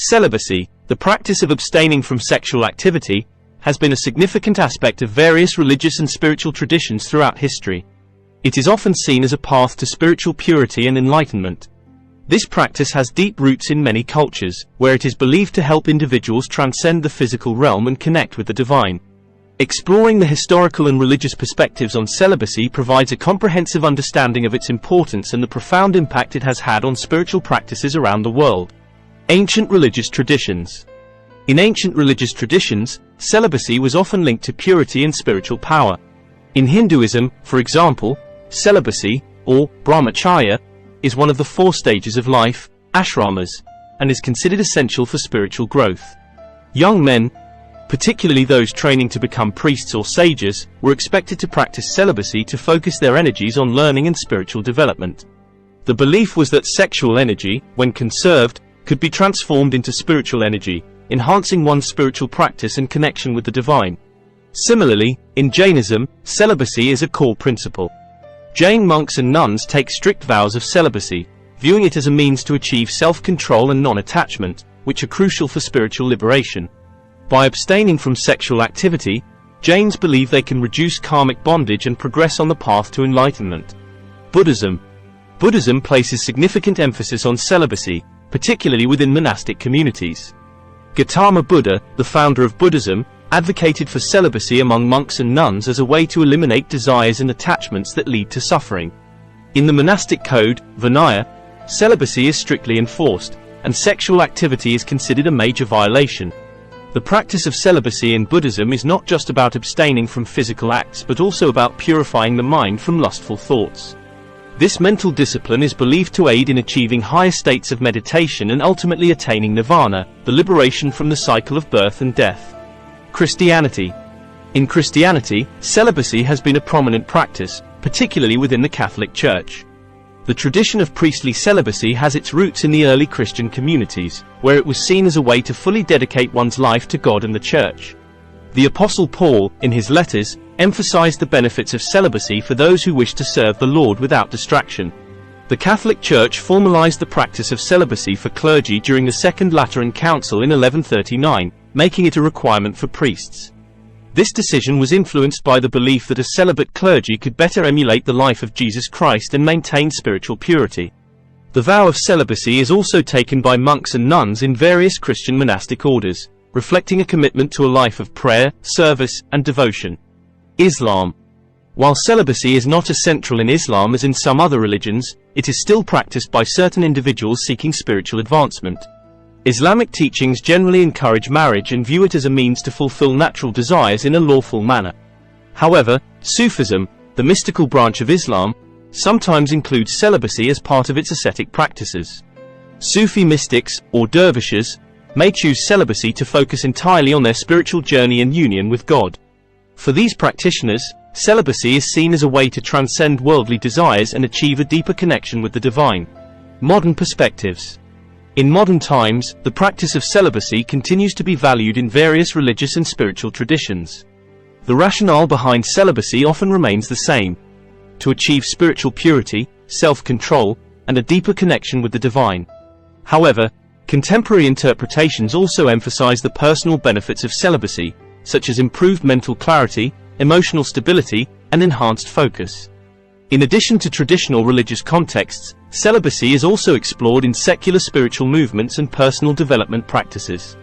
Celibacy, the practice of abstaining from sexual activity, has been a significant aspect of various religious and spiritual traditions throughout history. It is often seen as a path to spiritual purity and enlightenment. This practice has deep roots in many cultures, where it is believed to help individuals transcend the physical realm and connect with the divine. Exploring the historical and religious perspectives on celibacy provides a comprehensive understanding of its importance and the profound impact it has had on spiritual practices around the world. Ancient religious traditions. In ancient religious traditions, celibacy was often linked to purity and spiritual power. In Hinduism, for example, celibacy, or brahmacharya, is one of the 4 stages of life, ashramas, and is considered essential for spiritual growth. Young men, particularly those training to become priests or sages, were expected to practice celibacy to focus their energies on learning and spiritual development. The belief was that sexual energy, when conserved, could be transformed into spiritual energy, enhancing one's spiritual practice and connection with the divine. Similarly, in Jainism, celibacy is a core principle. Jain monks and nuns take strict vows of celibacy, viewing it as a means to achieve self-control and non-attachment, which are crucial for spiritual liberation. By abstaining from sexual activity, Jains believe they can reduce karmic bondage and progress on the path to enlightenment. Buddhism. Buddhism places significant emphasis on celibacy, particularly within monastic communities. Gautama Buddha, the founder of Buddhism, advocated for celibacy among monks and nuns as a way to eliminate desires and attachments that lead to suffering. In the monastic code, Vinaya, celibacy is strictly enforced, and sexual activity is considered a major violation. The practice of celibacy in Buddhism is not just about abstaining from physical acts but also about purifying the mind from lustful thoughts. This mental discipline is believed to aid in achieving higher states of meditation and ultimately attaining nirvana, the liberation from the cycle of birth and death. Christianity. In Christianity, celibacy has been a prominent practice, particularly within the Catholic Church. The tradition of priestly celibacy has its roots in the early Christian communities, where it was seen as a way to fully dedicate one's life to God and the Church. The Apostle Paul, in his letters, emphasized the benefits of celibacy for those who wish to serve the Lord without distraction. The Catholic Church formalized the practice of celibacy for clergy during the Second Lateran Council in 1139, making it a requirement for priests. This decision was influenced by the belief that a celibate clergy could better emulate the life of Jesus Christ and maintain spiritual purity. The vow of celibacy is also taken by monks and nuns in various Christian monastic orders, reflecting a commitment to a life of prayer, service, and devotion. Islam. While celibacy is not as central in Islam as in some other religions, it is still practiced by certain individuals seeking spiritual advancement. Islamic teachings generally encourage marriage and view it as a means to fulfill natural desires in a lawful manner. However, Sufism, the mystical branch of Islam, sometimes includes celibacy as part of its ascetic practices. Sufi mystics, or dervishes, may choose celibacy to focus entirely on their spiritual journey and union with God. For these practitioners, celibacy is seen as a way to transcend worldly desires and achieve a deeper connection with the divine. Modern perspectives. In modern times, the practice of celibacy continues to be valued in various religious and spiritual traditions. The rationale behind celibacy often remains the same: to achieve spiritual purity, self-control, and a deeper connection with the divine. However, contemporary interpretations also emphasize the personal benefits of celibacy, such as improved mental clarity, emotional stability, and enhanced focus. In addition to traditional religious contexts, celibacy is also explored in secular spiritual movements and personal development practices.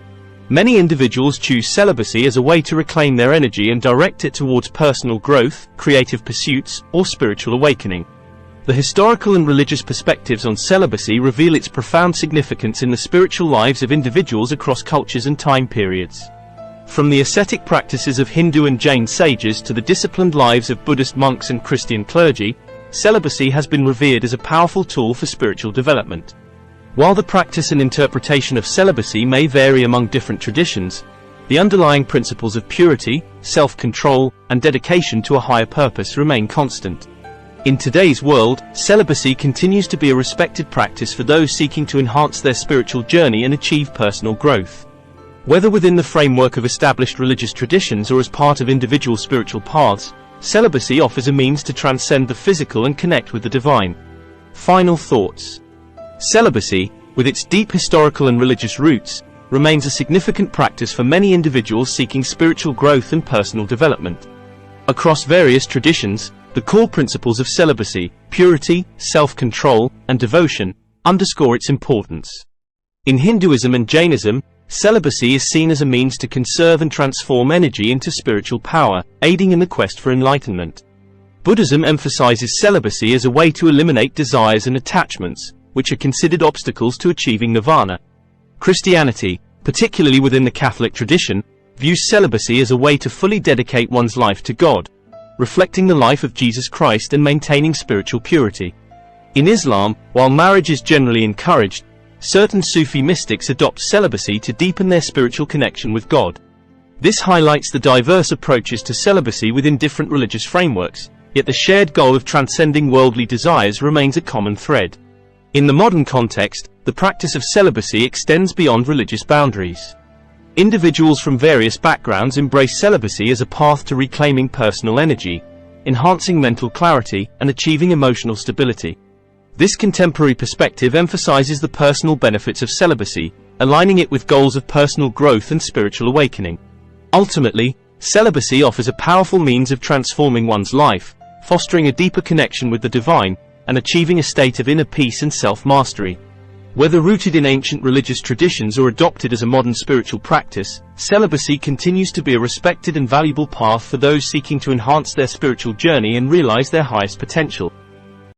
Many individuals choose celibacy as a way to reclaim their energy and direct it towards personal growth, creative pursuits, or spiritual awakening. The historical and religious perspectives on celibacy reveal its profound significance in the spiritual lives of individuals across cultures and time periods. From the ascetic practices of Hindu and Jain sages to the disciplined lives of Buddhist monks and Christian clergy, celibacy has been revered as a powerful tool for spiritual development. While the practice and interpretation of celibacy may vary among different traditions, the underlying principles of purity, self-control, and dedication to a higher purpose remain constant. In today's world, celibacy continues to be a respected practice for those seeking to enhance their spiritual journey and achieve personal growth. Whether within the framework of established religious traditions or as part of individual spiritual paths, celibacy offers a means to transcend the physical and connect with the divine. Final thoughts. Celibacy, with its deep historical and religious roots, remains a significant practice for many individuals seeking spiritual growth and personal development. Across various traditions, the core principles of celibacy, purity, self-control, and devotion, underscore its importance. In Hinduism and Jainism, celibacy is seen as a means to conserve and transform energy into spiritual power, aiding in the quest for enlightenment. Buddhism emphasizes celibacy as a way to eliminate desires and attachments, which are considered obstacles to achieving nirvana. Christianity, particularly within the Catholic tradition, views celibacy as a way to fully dedicate one's life to God, reflecting the life of Jesus Christ and maintaining spiritual purity. In Islam, while marriage is generally encouraged, certain Sufi mystics adopt celibacy to deepen their spiritual connection with God. This highlights the diverse approaches to celibacy within different religious frameworks, yet the shared goal of transcending worldly desires remains a common thread. In the modern context, the practice of celibacy extends beyond religious boundaries. Individuals from various backgrounds embrace celibacy as a path to reclaiming personal energy, enhancing mental clarity, and achieving emotional stability. This contemporary perspective emphasizes the personal benefits of celibacy, aligning it with goals of personal growth and spiritual awakening. Ultimately, celibacy offers a powerful means of transforming one's life, fostering a deeper connection with the divine, and achieving a state of inner peace and self-mastery. Whether rooted in ancient religious traditions or adopted as a modern spiritual practice, celibacy continues to be a respected and valuable path for those seeking to enhance their spiritual journey and realize their highest potential.